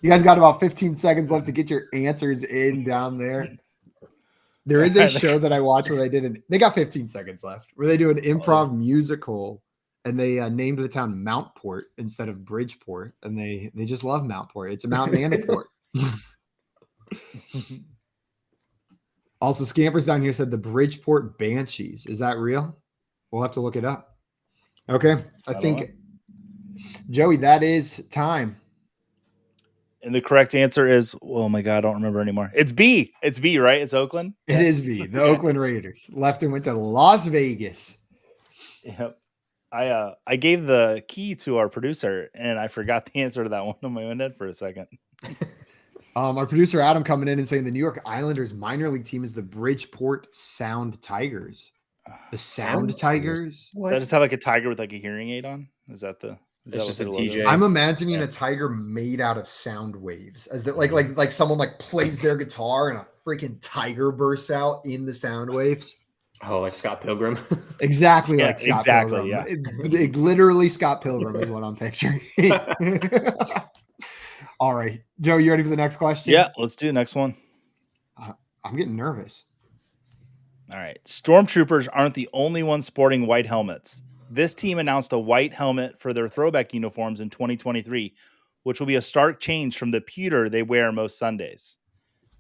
You guys got about 15 seconds left to get your answers in down there. There is a show that I watch where they got 15 seconds left, where they do an improv musical, and they named the town Mountport instead of Bridgeport, and they just love Mountport. It's a mountain and a port. Also, Scampers down here said the Bridgeport Banshees. Is that real? We'll have to look it up. Okay. I think, Joey, that is time. And the correct answer is, oh my God, I don't remember anymore. It's B. It's B, right? It's Oakland. It is B. The Oakland Raiders left and went to Las Vegas. Yep. I gave the key to our producer, and I forgot the answer to that one on my own head for a second. Our producer Adam coming in and saying the New York Islanders minor league team is the Bridgeport Sound Tigers. The Sound Tigers? Does that just have like a tiger with like a hearing aid on? Is that the? It's just a TJ. I'm imagining a tiger made out of sound waves, as that like someone like plays their guitar and a freaking tiger bursts out in the sound waves. Oh, like Scott Pilgrim. Exactly like Scott Pilgrim. Yeah. It literally Scott Pilgrim is what I'm picturing. All right, Joe, you ready for the next question? Yeah, let's do the next one. I'm getting nervous. All right. Stormtroopers aren't the only ones sporting white helmets. This team announced a white helmet for their throwback uniforms in 2023, which will be a stark change from the pewter they wear most Sundays.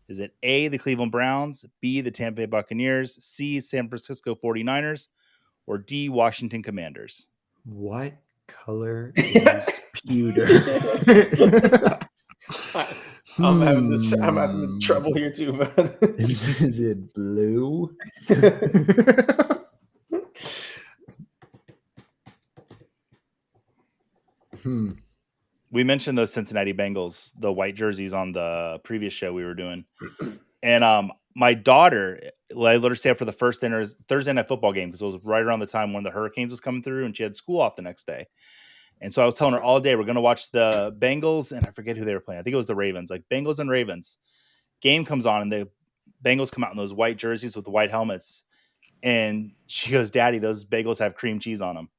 Is it A, the Cleveland Browns, B, the Tampa Bay Buccaneers, C, San Francisco 49ers, or D, Washington Commanders? What color is pewter? I'm having this trouble here too, bud. Is it blue? We mentioned those Cincinnati Bengals, the white jerseys on the previous show we were doing. And my daughter, I let her stay up for the first Thursday night football game because it was right around the time when the hurricanes was coming through and she had school off the next day. And so I was telling her all day, we're going to watch the Bengals, and I forget who they were playing. I think it was the Ravens, like Bengals and Ravens. Game comes on, and the Bengals come out in those white jerseys with the white helmets. And she goes, Daddy, those bagels have cream cheese on them.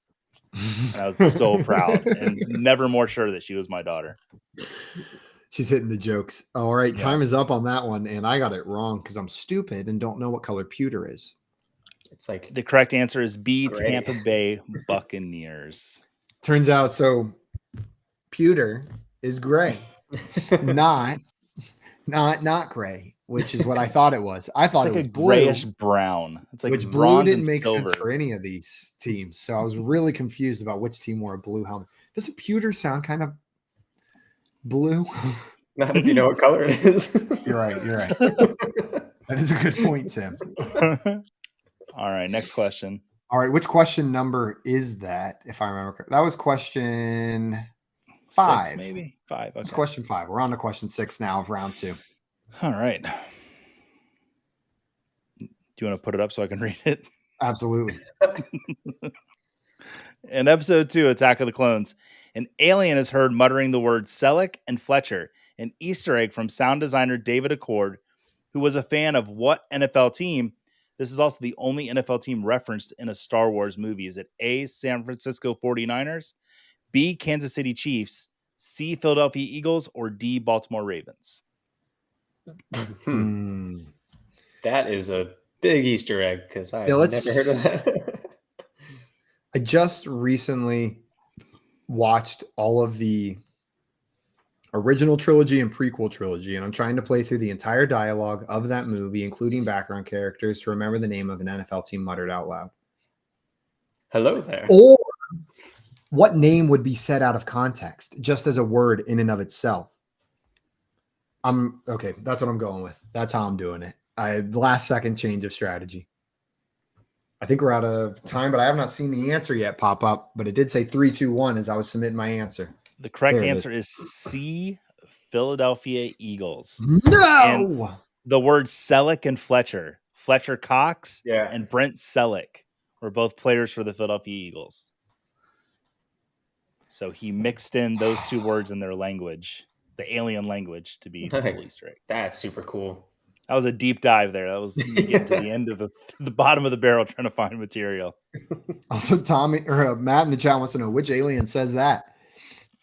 And I was so proud and never more sure that she was my daughter. She's hitting the jokes. All right, yeah. Time is up on that one, and I got it wrong because I'm stupid and don't know what color pewter is. It's like the correct answer is B, gray. Tampa Bay Buccaneers. Turns out, so pewter is gray, not gray, which is what I thought it was. I thought it's like it was a grayish brown. It's like which blue didn't make sense for any of these teams. So I was really confused about which team wore a blue helmet. Does a pewter sound kind of blue? Not if you know what color it is. You're right. That is a good point, Tim. All right, next question. All right, which question number is that? If I remember correctly, that was question 5, 6, maybe 5. Okay. It's question 5. We're on to question 6 now of round 2. All right. Do you want to put it up so I can read it? Absolutely. In episode 2, Attack of the Clones, an alien is heard muttering the words Selleck and Fletcher, an Easter egg from sound designer David Accord, who was a fan of what NFL team? This is also the only NFL team referenced in a Star Wars movie. Is it A, San Francisco 49ers, B, Kansas City Chiefs, C, Philadelphia Eagles, or D, Baltimore Ravens? That is a big Easter egg because I've never heard of that. I just recently watched all of the original trilogy and prequel trilogy, and I'm trying to play through the entire dialogue of that movie, including background characters, to remember the name of an NFL team muttered out loud. Hello there. Or what name would be said out of context, just as a word in and of itself? Okay. That's what I'm going with. That's how I'm doing it. Last second change of strategy. I think we're out of time, but I have not seen the answer yet pop up. But it did say 3, 2, 1 as I was submitting my answer. The correct answer is C, Philadelphia Eagles. No! And the words Selleck and Fletcher, Fletcher Cox and Brent Selleck were both players for the Philadelphia Eagles. So he mixed in those two words in their language, the alien language, to be the Easter egg. That's super cool. That was a deep dive there. That was getting to the end of the bottom of the barrel trying to find material. Also, Tommy or Matt in the chat wants to know which alien says that.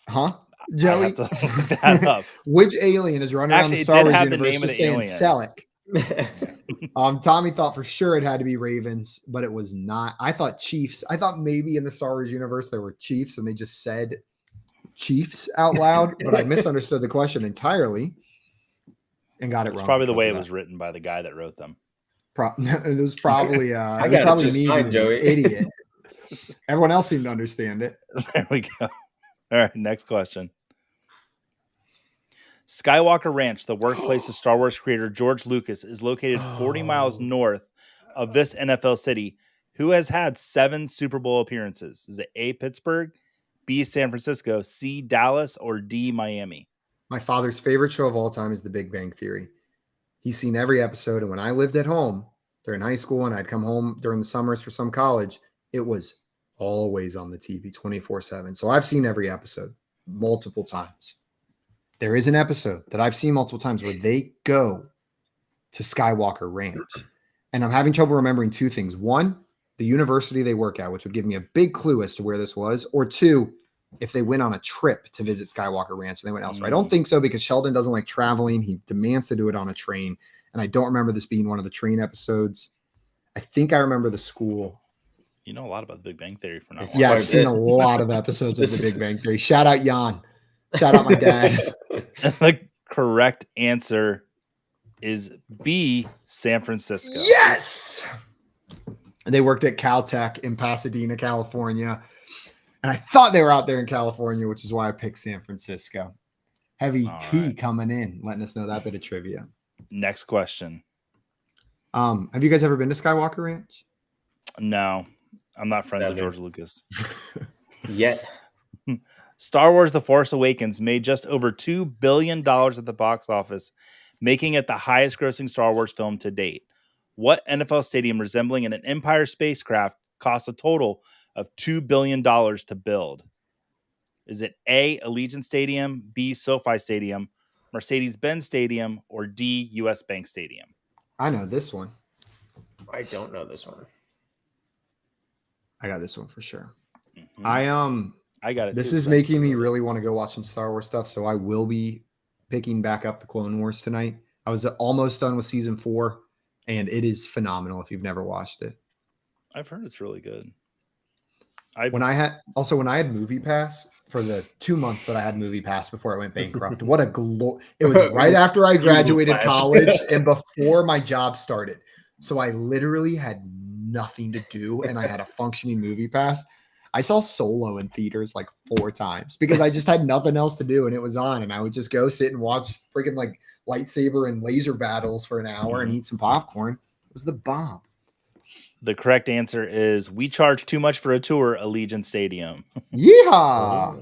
Huh? Joey? I have to look that up. Which alien is running around the Star Wars universe just saying Selleck? Tommy thought for sure it had to be Ravens, but it was not. I thought Chiefs. I thought maybe in the Star Wars universe there were Chiefs and they just said Chiefs out loud, but I misunderstood the question entirely and got it wrong. It's probably the way it was written by the guy that wrote them. It was probably I got probably me, fine, Joey. Idiot. Everyone else seemed to understand it. There we go. All right, next question. Skywalker Ranch, the workplace of Star Wars creator George Lucas, is located 40 miles north of this NFL city. Who has had 7 Super Bowl appearances? Is it A, Pittsburgh, B, San Francisco, C, Dallas, or D, Miami? My father's favorite show of all time is The Big Bang Theory. He's seen every episode, and when I lived at home during high school and I'd come home during the summers for some college, it was always on the TV 24/7. So I've seen every episode multiple times. There is an episode that I've seen multiple times where they go to Skywalker Ranch. And I'm having trouble remembering 2 things. 1, the university they work at, which would give me a big clue as to where this was. Or 2, if they went on a trip to visit Skywalker Ranch and they went elsewhere. I don't think so because Sheldon doesn't like traveling. He demands to do it on a train. And I don't remember this being one of the train episodes. I think I remember the school. You know a lot about the Big Bang Theory for now. Yeah, I've seen a lot of episodes of the Big Bang Theory. Shout out Jan. Shout out my dad. The correct answer is B, San Francisco. Yes! They worked at Caltech in Pasadena, California. And I thought they were out there in California, which is why I picked San Francisco. Heavy T coming in, letting us know that bit of trivia. Next question. Have you guys ever been to Skywalker Ranch? No, I'm not friends with George Lucas. Yet. Star Wars The Force Awakens made just over $2 billion at the box office, making it the highest grossing Star Wars film to date. What NFL stadium resembling an Empire spacecraft cost a total of $2 billion to build? Is it A, Allegiant Stadium, B, SoFi Stadium, Mercedes-Benz Stadium, or D, US Bank Stadium? I know this one. I don't know this one. I got this one for sure. Mm-hmm. I got it. This too, is making me really want to go watch some Star Wars stuff, so I will be picking back up the Clone Wars tonight. I was almost done with season 4, and it is phenomenal if you've never watched it. I've heard it's really good. When I had Movie Pass for the 2 months that I had Movie Pass before I went bankrupt, what a it was right after I graduated college and before my job started. So I literally had nothing to do, and I had a functioning Movie Pass. I saw Solo in theaters like 4 times because I just had nothing else to do and it was on, and I would just go sit and watch freaking like lightsaber and laser battles for an hour and eat some popcorn. It was the bomb. The correct answer is we charge too much for a tour, Allegiant Stadium. Yeah.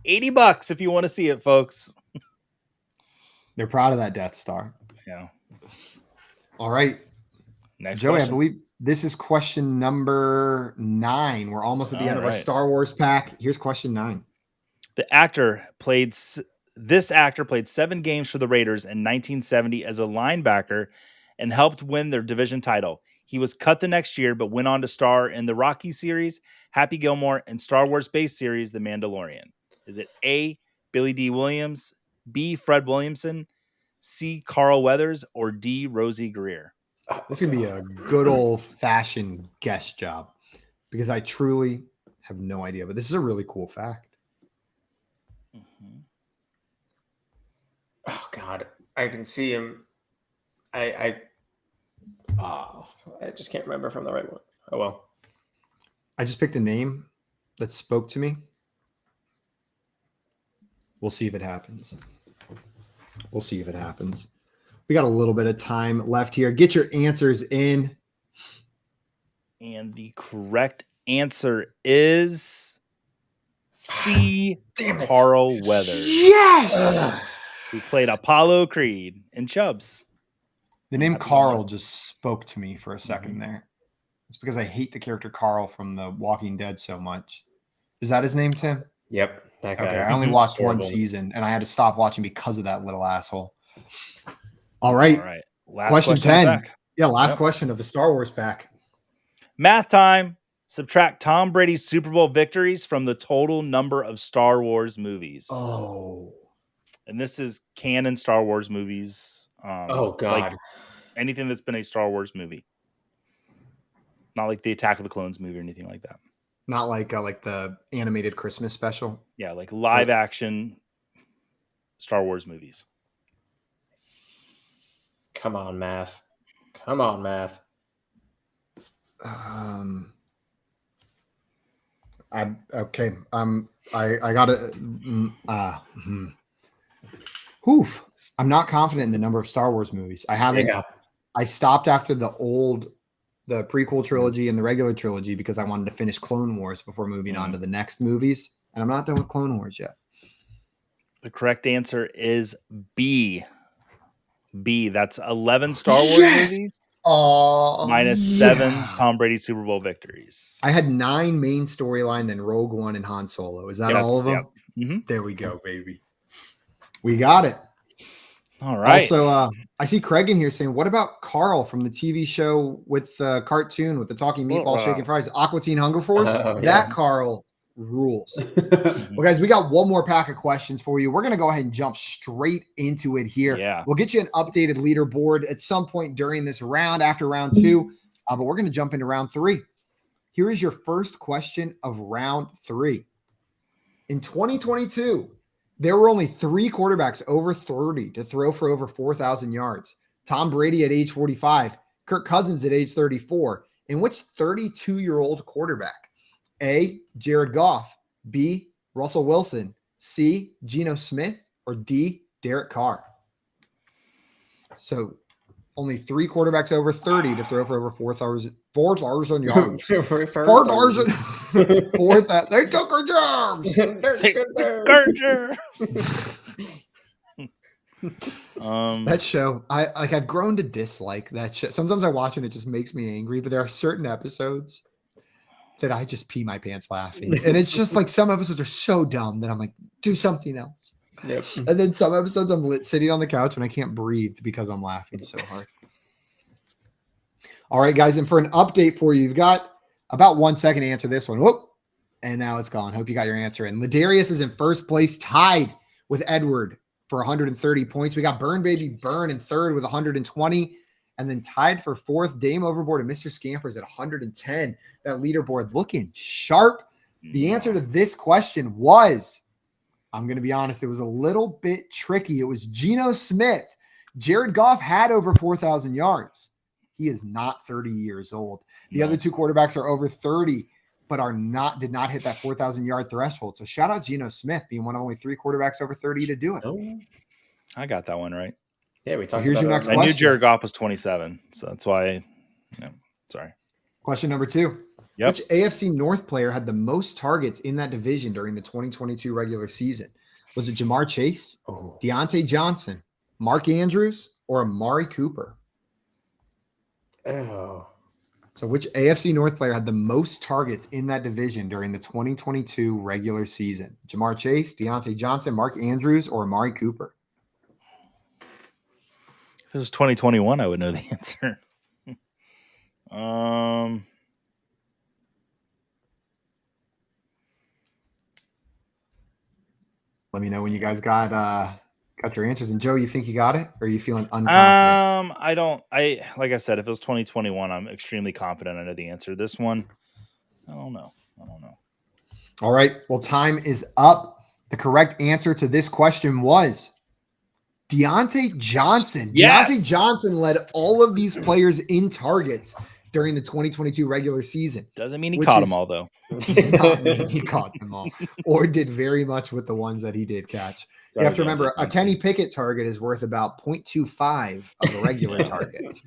$80 if you want to see it, folks. They're proud of that Death Star. Yeah. All right. Next Joey, question. I believe This is question number 9. We're almost at the end of our Star Wars pack. Here's question 9. This actor played 7 games for the Raiders in 1970 as a linebacker and helped win their division title. He was cut the next year, but went on to star in the Rocky series, Happy Gilmore, and Star Wars-based series, The Mandalorian. Is it A, Billy D. Williams, B, Fred Williamson, C, Carl Weathers, or D, Rosie Greer? This is going to be a good old-fashioned guess job because I truly have no idea, but this is a really cool fact. Mm-hmm. Oh, God. I can see him. I just can't remember from the right one. Oh, well. I just picked a name that spoke to me. We'll see if it happens. We got a little bit of time left here. Get your answers in. And the correct answer is C. Damn it. Carl Weathers. Yes! Who played Apollo Creed in Chubbs. The name Carl just spoke to me for a second there. It's because I hate the character Carl from The Walking Dead so much. Is that his name, Tim? Yep. That guy. Okay, I only watched one season, and I had to stop watching because of that little asshole. All right. Last question 10. Yeah, last question of the Star Wars pack. Math time. Subtract Tom Brady's Super Bowl victories from the total number of Star Wars movies. Oh. And this is canon Star Wars movies. Oh, God. Like anything that's been a Star Wars movie. Not like the Attack of the Clones movie or anything like that. Not like the animated Christmas special. Yeah, like live action Star Wars movies. Come on, math. I got it. I'm not confident in the number of Star Wars movies. I haven't. Yeah. I stopped after the prequel trilogy and the regular trilogy because I wanted to finish Clone Wars before moving on to the next movies. And I'm not done with Clone Wars yet. The correct answer is B. That's 11 Star Wars movies. Minus 7 Tom Brady Super Bowl victories. I had 9 main storyline, then Rogue One and Han Solo. Is that all of them? Yep. Mm-hmm. There we go, baby. We got it. All right. Also, I see Craig in here saying, what about Carl from the TV show with the cartoon with the talking meatball shaking fries, Aqua Teen Hunger Force? That Carl rules. Well, guys, we got one more pack of questions for you. We're going to go ahead and jump straight into it here. Yeah. We'll get you an updated leaderboard at some point during this round, after round 2, but we're going to jump into round 3. Here is your first question of round 3. In 2022, there were only 3 quarterbacks over 30 to throw for over 4,000 yards. Tom Brady at age 45, Kirk Cousins at age 34. And which 32-year-old quarterback? A, Jared Goff, B, Russell Wilson, C, Geno Smith, or D, Derek Carr? So only 3 quarterbacks over 30 to throw for over 4,000 yards. 4,000. They took our jobs. That show, I've grown to dislike that show. Sometimes I watch and it just makes me angry, but there are certain episodes that I just pee my pants laughing. And it's just like some episodes are so dumb that I'm like, do something else. Yep. And then some episodes I'm sitting on the couch and I can't breathe because I'm laughing so hard. All right, guys. And for an update for you, you've got about 1 second to answer this one. Whoop. And now it's gone. Hope you got your answer in. Ladarius is in first place, tied with Edward for 130 points. We got Burn Baby Burn in third with 120. And then tied for fourth, Dame Overboard and Mr. Scampers at 110. That leaderboard looking sharp. The answer to this question was, I'm going to be honest, it was a little bit tricky. It was Geno Smith. Jared Goff had over 4,000 yards. He is not 30 years old. The other 2 quarterbacks are over 30, but did not hit that 4,000 yard threshold. So shout out Geno Smith being one of only 3 quarterbacks over 30 to do it. Oh, I got that one right. Yeah, we talked Here's about your it. next I question. knew Jared Goff was 27, so that's why. Sorry. Question number 2. Yep. Which AFC North player had the most targets in that division during the 2022 regular season? Was it Jamar Chase, Deontay Johnson, Mark Andrews, or Amari Cooper? Oh. So which AFC North player had the most targets in that division during the 2022 regular season? Jamar Chase, Deontay Johnson, Mark Andrews, or Amari Cooper? If this was 2021, I would know the answer. Let me know when you guys got your answers. And Joe, you think you got it, or are you feeling unconfident? I don't. Like I said, if it was 2021, I'm extremely confident I know the answer. This one, I don't know. All right. Well, time is up. The correct answer to this question was Deontay Johnson. Yes. Deontay Johnson led all of these players in targets during the 2022 regular season. Doesn't mean he caught them all, though. Does not mean he caught them all, or did very much with the ones that he did catch. You have to remember, a Kenny Pickett target is worth about 0.25 of a regular target.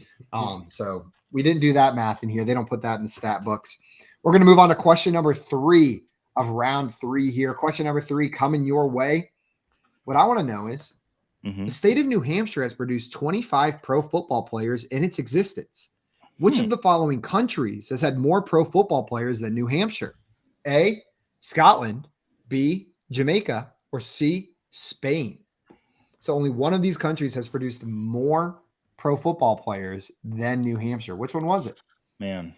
So we didn't do that math in here. They don't put that in the stat books. We're going to move on to question number 3 of round 3 here. Question number 3 coming your way. What I want to know is, the state of New Hampshire has produced 25 pro football players in its existence. Which of the following countries has had more pro football players than New Hampshire? A, Scotland, B, Jamaica, or C, Spain? So only one of these countries has produced more pro football players than New Hampshire. Which one was it? Man.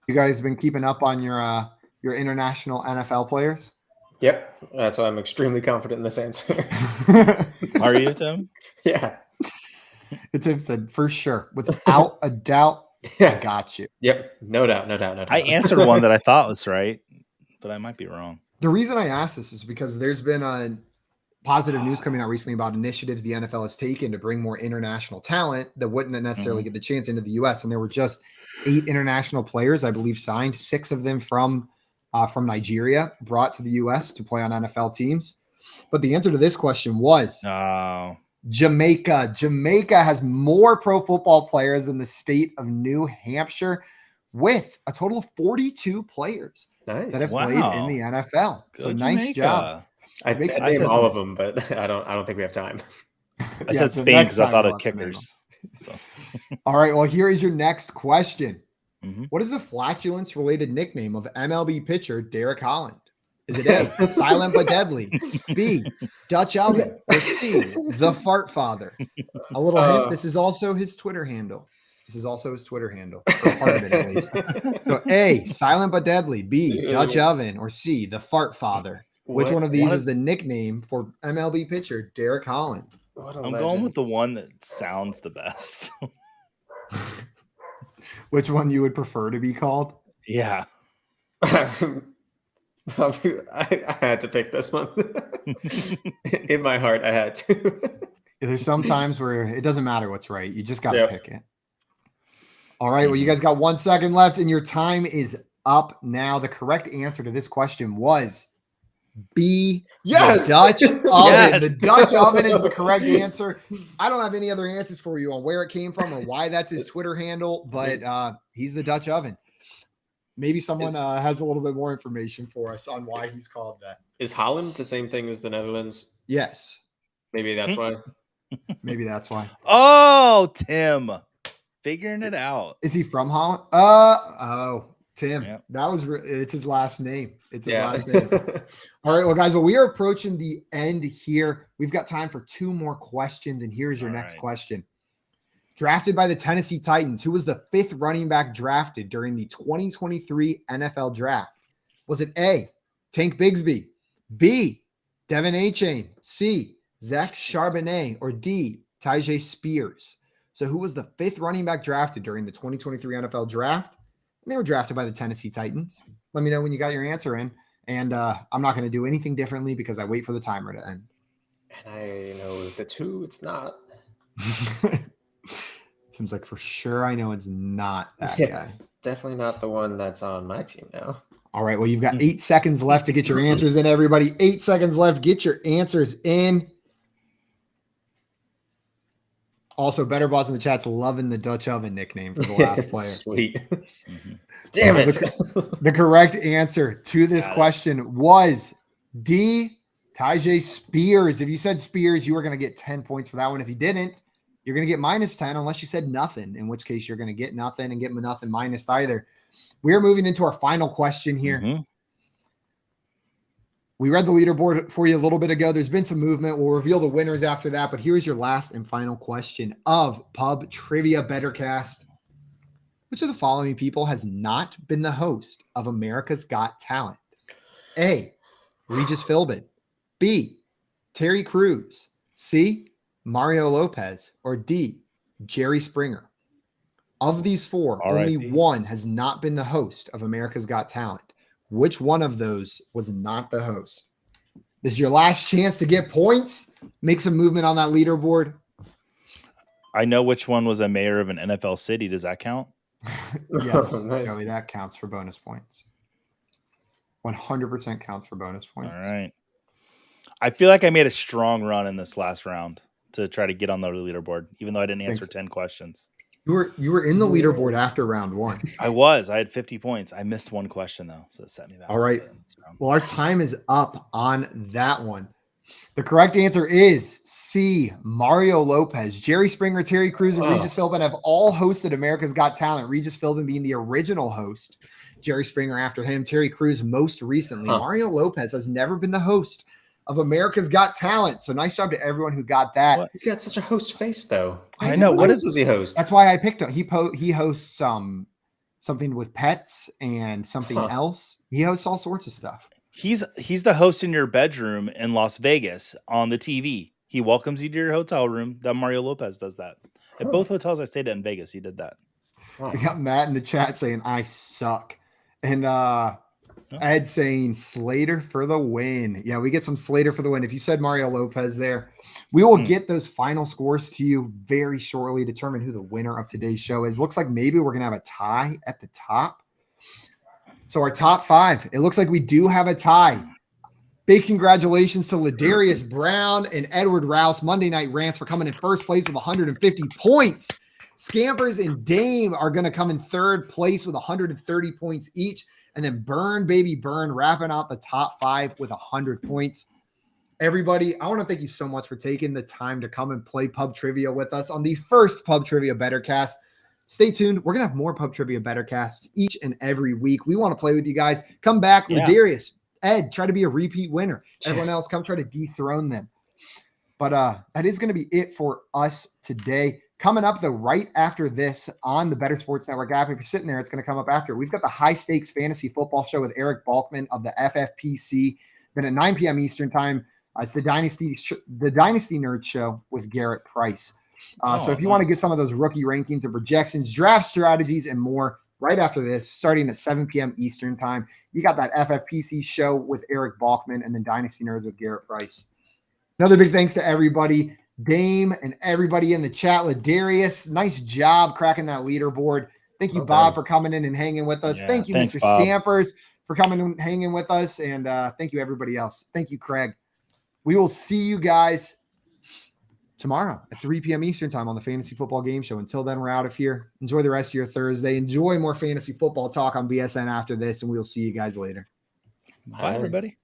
You guys been keeping up on your international NFL players? Yep. That's why I'm extremely confident in this answer. Are you, Tim? Yeah. Tim said, for sure, without a doubt, I got you. Yep. No doubt. I answered one that I thought was right, but I might be wrong. The reason I asked this is because there's been positive news coming out recently about initiatives the NFL has taken to bring more international talent that wouldn't necessarily get the chance into the U.S. And there were just 8 international players, I believe, signed, 6 of them from Nigeria, brought to the U.S. to play on NFL teams. But the answer to this question was Jamaica. Jamaica has more pro football players than the state of New Hampshire, with a total of 42 players that have played in the NFL. Good so nice Jamaica. Job. I named all of them, but I don't think we have time. I said Spain because I thought of kickers. So. All right. Well, here is your next question. What is the flatulence-related nickname of MLB pitcher Derek Holland? Is it A, silent but deadly, B, Dutch oven, or C, the fart father? A little hint, this is also his Twitter handle. Or part of it at least. So A, silent but deadly, B, Dutch oven, or C, the fart father? Which one of these is the nickname for MLB pitcher Derek Holland? I'm going with the one that sounds the best. Which one you would prefer to be called? Yeah. I had to pick this one. In my heart, I had to. There's some times where it doesn't matter what's right. You just got to pick it. All right. Well, you guys got 1 second left and your time is up now. The correct answer to this question was B. Yes. The Dutch oven. Yes. The Dutch oven is the correct answer. I don't have any other answers for you on where it came from or why that's his Twitter handle, but he's the Dutch oven. Maybe someone has a little bit more information for us on why he's called that. Is Holland the same thing as the Netherlands? Yes. Maybe that's why. Maybe that's why. Oh, Tim. Figuring it out. Is he from Holland? Tim. Yep. That was it's his last name. It's his last name. All right, well, guys, we are approaching the end here. We've got time for 2 more questions, and here's your next question. Drafted by the Tennessee Titans, who was the 5th running back drafted during the 2023 NFL Draft? Was it A, Tank Bigsby, B, Devin Achane, C, Zach Charbonnet, or D, Tyjae Spears? So who was the 5th running back drafted during the 2023 NFL Draft? And they were drafted by the Tennessee Titans. Let me know when you got your answer in. And I'm not going to do anything differently because I wait for the timer to end. And I know the 2, it's not. Seems like for sure I know it's not that guy. Definitely not the one that's on my team now. All right. Well, you've got 8 seconds left to get your answers in, everybody. 8 seconds left. Get your answers in. Also, Better Boss in the chat's loving the Dutch oven nickname for the last player. Sweet. Damn it. The correct answer to this question was D, Tyjae Spears. If you said Spears, you were going to get 10 points for that one. If you didn't, you're going to get minus 10 unless you said nothing, in which case you're going to get nothing and get nothing minus either. We're moving into our final question here. Mm-hmm. We read the leaderboard for you a little bit ago. There's been some movement. We'll reveal the winners after that, but here's your last and final question of Pub Trivia BettorCast. Which of the following people has not been the host of America's Got Talent? A, Regis Philbin. B, Terry Crews. C, Mario Lopez. Or D, Jerry Springer. Of these four, only one has not been the host of America's Got Talent. Which one of those was not the host? This is your last chance to get points. Make some movement on that leaderboard. I know which one was a mayor of an NFL city. Does that count? Yes, Nice. Joey, that counts for bonus points. 100% counts for bonus points. All right. I feel like I made a strong run in this last round to try to get on the leaderboard, even though I didn't answer 10 questions. You were in the leaderboard after round one. I had 50 points. I missed one question though, so it set me back. All right. Well, our time is up on that one. The correct answer is C, Mario Lopez. Jerry Springer, Terry Crews, and Regis Philbin have all hosted America's Got Talent. Regis Philbin being the original host. Jerry Springer after him. Terry Crews most recently. Mario Lopez has never been the host of America's Got Talent. So nice job to everyone who got that. What? He's got such a host face, though. I know. What does he host? That's why I picked him. He hosts something with pets and something else. He hosts all sorts of stuff. He's the host in your bedroom in Las Vegas on the TV. He welcomes you to your hotel room. That Mario Lopez does that. At both hotels I stayed at in Vegas, he did that. We got Matt in the chat saying, I suck. And Ed saying Slater for the win. Yeah, we get some Slater for the win. If you said Mario Lopez there, we will get those final scores to you very shortly, determine who the winner of today's show is. Looks like maybe we're going to have a tie at the top. So our top five, it looks like we do have a tie. Big congratulations to Ladarius Brown and Edward Rouse, Monday Night Rants, for coming in first place with 150 points. Scampers and Dame are going to come in third place with 130 points each. And then Burn, baby Burn, wrapping out the top five with 100 points. Everybody, I want to thank you so much for taking the time to come and play Pub Trivia with us on the first Pub Trivia BettorCast. Stay tuned. We're going to have more Pub Trivia BettorCasts each and every week. We want to play with you guys. Come back. Yeah. Ladarius, Ed, try to be a repeat winner. Everyone else, come try to dethrone them. But that is going to be it for us today. Coming up, though, right after this on the Better Sports Network app, if you're sitting there, it's going to come up after. We've got the High Stakes Fantasy Football Show with Eric Balkman of the FFPC. Then at 9 p.m. Eastern Time, it's the Dynasty Nerd Show with Garrett Price. So if you want to get some of those rookie rankings and projections, draft strategies, and more right after this, starting at 7 p.m. Eastern Time, you got that FFPC show with Eric Balkman and then Dynasty Nerds with Garrett Price. Another big thanks to everybody, Dame and everybody in the chat. Ladarius, nice job cracking that leaderboard. Thank you, Bob, for coming in and hanging with us. Thank you, Mr. Bob. Scampers, for coming and hanging with us. And thank you, everybody else. Thank you, Craig. We will see you guys tomorrow at 3 p.m. Eastern Time on the Fantasy Football Game Show. Until then, we're out of here. Enjoy the rest of your Thursday. Enjoy more fantasy football talk on BSN after this, and we'll see you guys later. Bye everybody.